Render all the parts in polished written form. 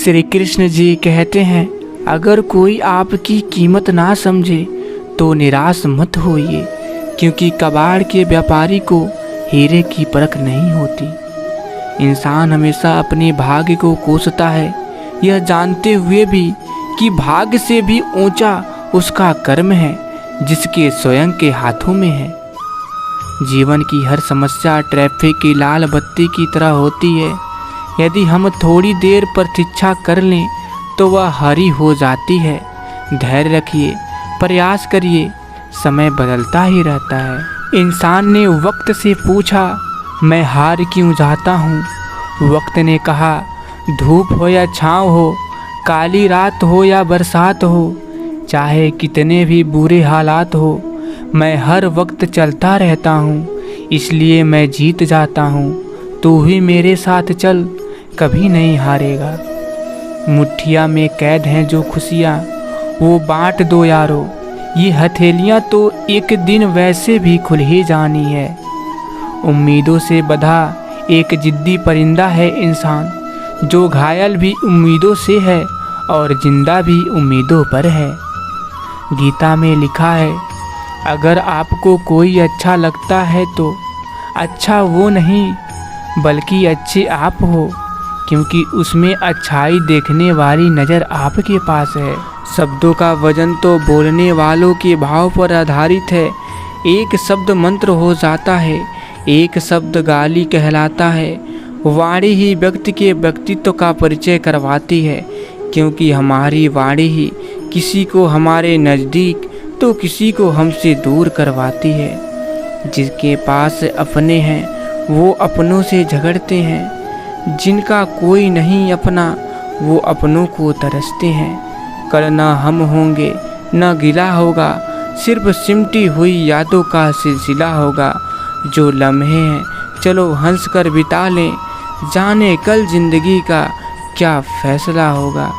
श्री कृष्ण जी कहते हैं, अगर कोई आपकी कीमत ना समझे तो निराश मत होइए, क्योंकि कबाड़ के व्यापारी को हीरे की परख नहीं होती। इंसान हमेशा अपने भाग्य को कोसता है, यह जानते हुए भी कि भाग्य से भी ऊंचा उसका कर्म है जिसके स्वयं के हाथों में है। जीवन की हर समस्या ट्रैफिक की लाल बत्ती की तरह होती है। यदि हम थोड़ी देर प्रतीक्षा कर लें तो वह हरी हो जाती है। धैर्य रखिए, प्रयास करिए, समय बदलता ही रहता है। इंसान ने वक्त से पूछा, मैं हार क्यों जाता हूँ? वक्त ने कहा, धूप हो या छाँव हो, काली रात हो या बरसात हो, चाहे कितने भी बुरे हालात हो, मैं हर वक्त चलता रहता हूँ, इसलिए मैं जीत जाता हूँ। तू भी मेरे साथ चल, कभी नहीं हारेगा। मुट्ठिया में कैद हैं जो खुशियाँ, वो बांट दो यारो। ये हथेलियाँ तो एक दिन वैसे भी खुल ही जानी है। उम्मीदों से बंधा एक जिद्दी परिंदा है इंसान, जो घायल भी उम्मीदों से है और जिंदा भी उम्मीदों पर है। गीता में लिखा है, अगर आपको कोई अच्छा लगता है तो अच्छा वो नहीं बल्कि अच्छे आप हो, क्योंकि उसमें अच्छाई देखने वाली नज़र आपके पास है। शब्दों का वजन तो बोलने वालों के भाव पर आधारित है। एक शब्द मंत्र हो जाता है, एक शब्द गाली कहलाता है। वाणी ही व्यक्ति के व्यक्तित्व का परिचय करवाती है, क्योंकि हमारी वाणी ही किसी को हमारे नज़दीक तो किसी को हमसे दूर करवाती है। जिसके पास अपने हैं वो अपनों से झगड़ते हैं, जिनका कोई नहीं अपना वो अपनों को तरसते हैं। कल ना हम होंगे ना गिला होगा, सिर्फ सिमटी हुई यादों का सिलसिला होगा। जो लम्हे हैं चलो हंस कर बिता लें, जाने कल जिंदगी का क्या फैसला होगा।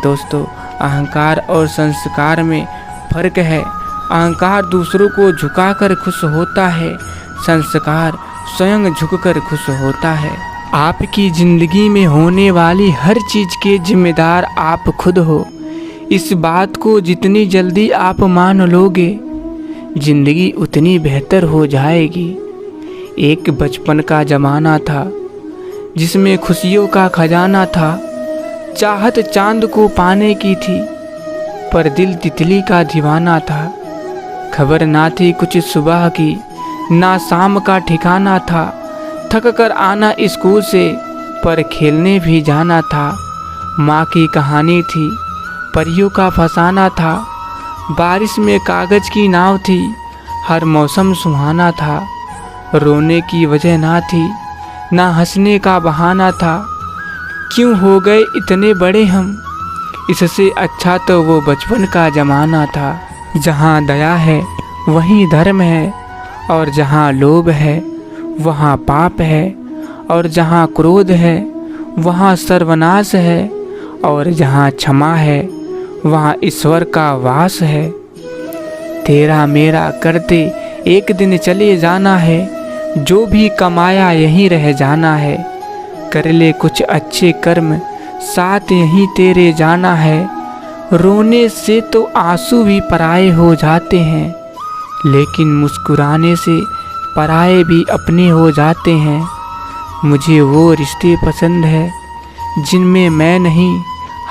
दोस्तों, अहंकार और संस्कार में फर्क है। अहंकार दूसरों को झुकाकर खुश होता है, संस्कार स्वयं झुककर खुश होता है। आपकी जिंदगी में होने वाली हर चीज के जिम्मेदार आप खुद हो। इस बात को जितनी जल्दी आप मान लोगे, जिंदगी उतनी बेहतर हो जाएगी। एक बचपन का जमाना था जिसमें खुशियों का खजाना था। चाहत चांद को पाने की थी, पर दिल तितली का दीवाना था। खबर ना थी कुछ सुबह की, ना शाम का ठिकाना था। थक कर आना स्कूल से, पर खेलने भी जाना था। माँ की कहानी थी, परियों का फसाना था। बारिश में कागज की नाव थी, हर मौसम सुहाना था। रोने की वजह ना थी, ना हंसने का बहाना था। क्यों हो गए इतने बड़े हम, इससे अच्छा तो वो बचपन का जमाना था। जहाँ दया है वहीं धर्म है, और जहाँ लोभ है वहाँ पाप है, और जहाँ क्रोध है वहाँ सर्वनाश है, और जहाँ क्षमा है वहाँ ईश्वर का वास है। तेरा मेरा करते एक दिन चले जाना है, जो भी कमाया यहीं रह जाना है। कर ले कुछ अच्छे कर्म, साथ यहीं तेरे जाना है। रोने से तो आंसू भी पराए हो जाते हैं, लेकिन मुस्कुराने से पराए भी अपने हो जाते हैं। मुझे वो रिश्ते पसंद है जिनमें मैं नहीं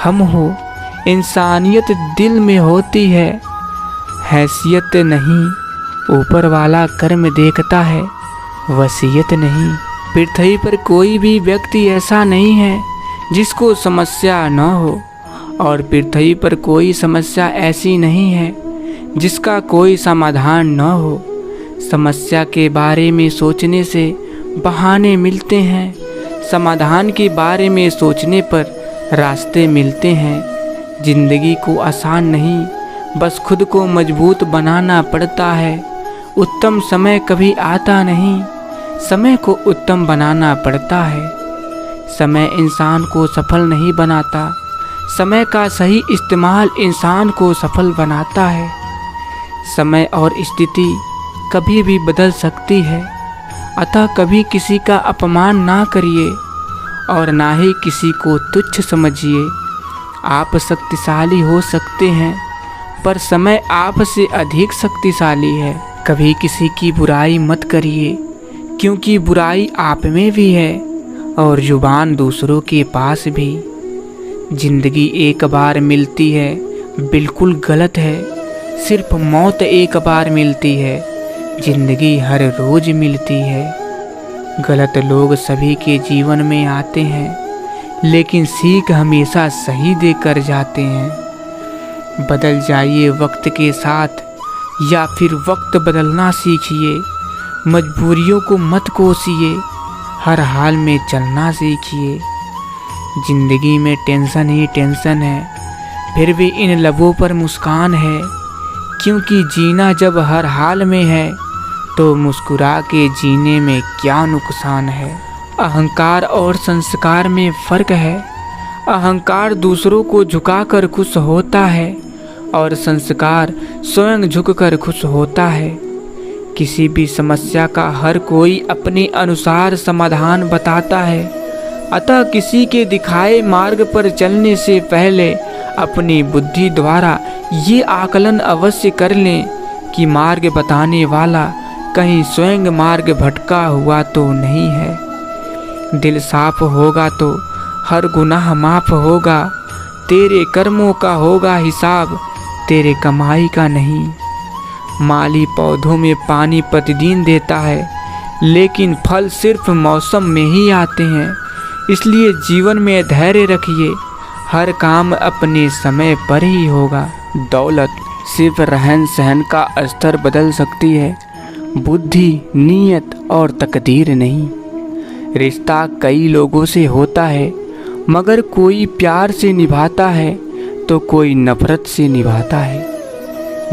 हम हो। इंसानियत दिल में होती है, हैसियत नहीं। ऊपर वाला कर्म देखता है, वसीयत नहीं। पृथ्वी पर कोई भी व्यक्ति ऐसा नहीं है जिसको समस्या न हो, और पृथ्वी पर कोई समस्या ऐसी नहीं है जिसका कोई समाधान न हो। समस्या के बारे में सोचने से बहाने मिलते हैं, समाधान के बारे में सोचने पर रास्ते मिलते हैं। जिंदगी को आसान नहीं, बस खुद को मजबूत बनाना पड़ता है। उत्तम समय कभी आता नहीं, समय को उत्तम बनाना पड़ता है। समय इंसान को सफल नहीं बनाता, समय का सही इस्तेमाल इंसान को सफल बनाता है। समय और स्थिति कभी भी बदल सकती है, अतः कभी किसी का अपमान ना करिए और ना ही किसी को तुच्छ समझिए। आप शक्तिशाली हो सकते हैं, पर समय आपसे अधिक शक्तिशाली है। कभी किसी की बुराई मत करिए, क्योंकि बुराई आप में भी है और जुबान दूसरों के पास भी। जिंदगी एक बार मिलती है, बिल्कुल गलत है। सिर्फ मौत एक बार मिलती है, जिंदगी हर रोज मिलती है। गलत लोग सभी के जीवन में आते हैं, लेकिन सीख हमेशा सही देकर जाते हैं। बदल जाइए वक्त के साथ, या फिर वक्त बदलना सीखिए। मजबूरियों को मत कोसिए, हर हाल में चलना सीखिए। जिंदगी में टेंशन ही टेंशन है, फिर भी इन लबों पर मुस्कान है। क्योंकि जीना जब हर हाल में है, तो मुस्कुरा के जीने में क्या नुकसान है। अहंकार और संस्कार में फ़र्क है। अहंकार दूसरों को झुकाकर खुश होता है और संस्कार स्वयं झुककर खुश होता है। किसी भी समस्या का हर कोई अपने अनुसार समाधान बताता है। अतः किसी के दिखाए मार्ग पर चलने से पहले अपनी बुद्धि द्वारा ये आकलन अवश्य कर लें कि मार्ग बताने वाला कहीं स्वयं मार्ग भटका हुआ तो नहीं है। दिल साफ होगा तो हर गुनाह माफ होगा। तेरे कर्मों का होगा हिसाब, तेरे कमाई का नहीं। माली पौधों में पानी प्रतिदिन देता है, लेकिन फल सिर्फ मौसम में ही आते हैं। इसलिए जीवन में धैर्य रखिए, हर काम अपने समय पर ही होगा। दौलत सिर्फ रहन सहन का स्तर बदल सकती है, बुद्धि, नीयत और तकदीर नहीं। रिश्ता कई लोगों से होता है, मगर कोई प्यार से निभाता है तो कोई नफरत से निभाता है।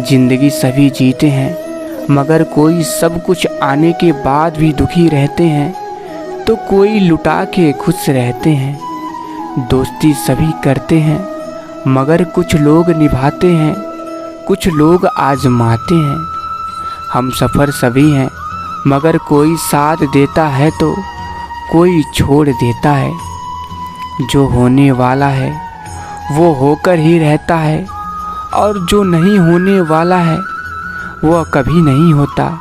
जिंदगी सभी जीते हैं, मगर कोई सब कुछ आने के बाद भी दुखी रहते हैं, तो कोई लुटा के खुश रहते हैं। दोस्ती सभी करते हैं, मगर कुछ लोग निभाते हैं, कुछ लोग आजमाते हैं। हम सफ़र सभी हैं, मगर कोई साथ देता है तो कोई छोड़ देता है। जो होने वाला है वो होकर ही रहता है, और जो नहीं होने वाला है वह कभी नहीं होता।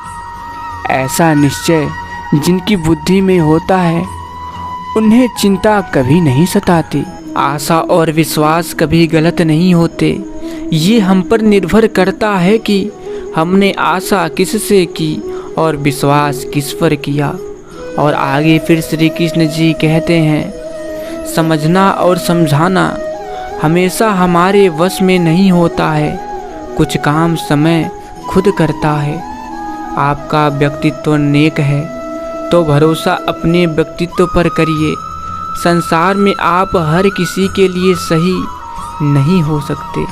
ऐसा निश्चय जिनकी बुद्धि में होता है, उन्हें चिंता कभी नहीं सताती। आशा और विश्वास कभी गलत नहीं होते। ये हम पर निर्भर करता है कि हमने आशा किससे की और विश्वास किस पर किया। और आगे फिर श्री कृष्ण जी कहते हैं, समझना और समझाना हमेशा हमारे वश में नहीं होता है। कुछ काम समय खुद करता है। आपका व्यक्तित्व नेक है तो भरोसा अपने व्यक्तित्व पर करिए। संसार में आप हर किसी के लिए सही नहीं हो सकते।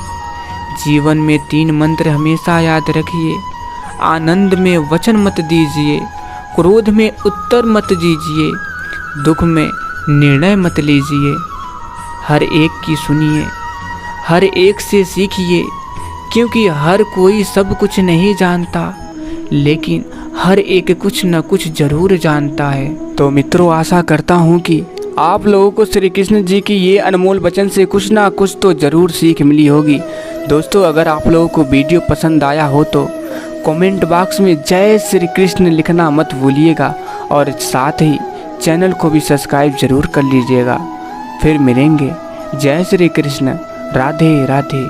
जीवन में 3 मंत्र हमेशा याद रखिए। आनंद में वचन मत दीजिए, क्रोध में उत्तर मत दीजिए, दुख में निर्णय मत लीजिए। हर एक की सुनिए, हर एक से सीखिए, क्योंकि हर कोई सब कुछ नहीं जानता, लेकिन हर एक कुछ न कुछ जरूर जानता है। तो मित्रों, आशा करता हूँ कि आप लोगों को श्री कृष्ण जी की ये अनमोल वचन से कुछ ना कुछ तो ज़रूर सीख मिली होगी। दोस्तों, अगर आप लोगों को वीडियो पसंद आया हो तो कमेंट बॉक्स में जय श्री कृष्ण लिखना मत भूलिएगा, और साथ ही चैनल को भी सब्सक्राइब जरूर कर लीजिएगा। फिर मिलेंगे। जय श्री कृष्ण। राधे राधे।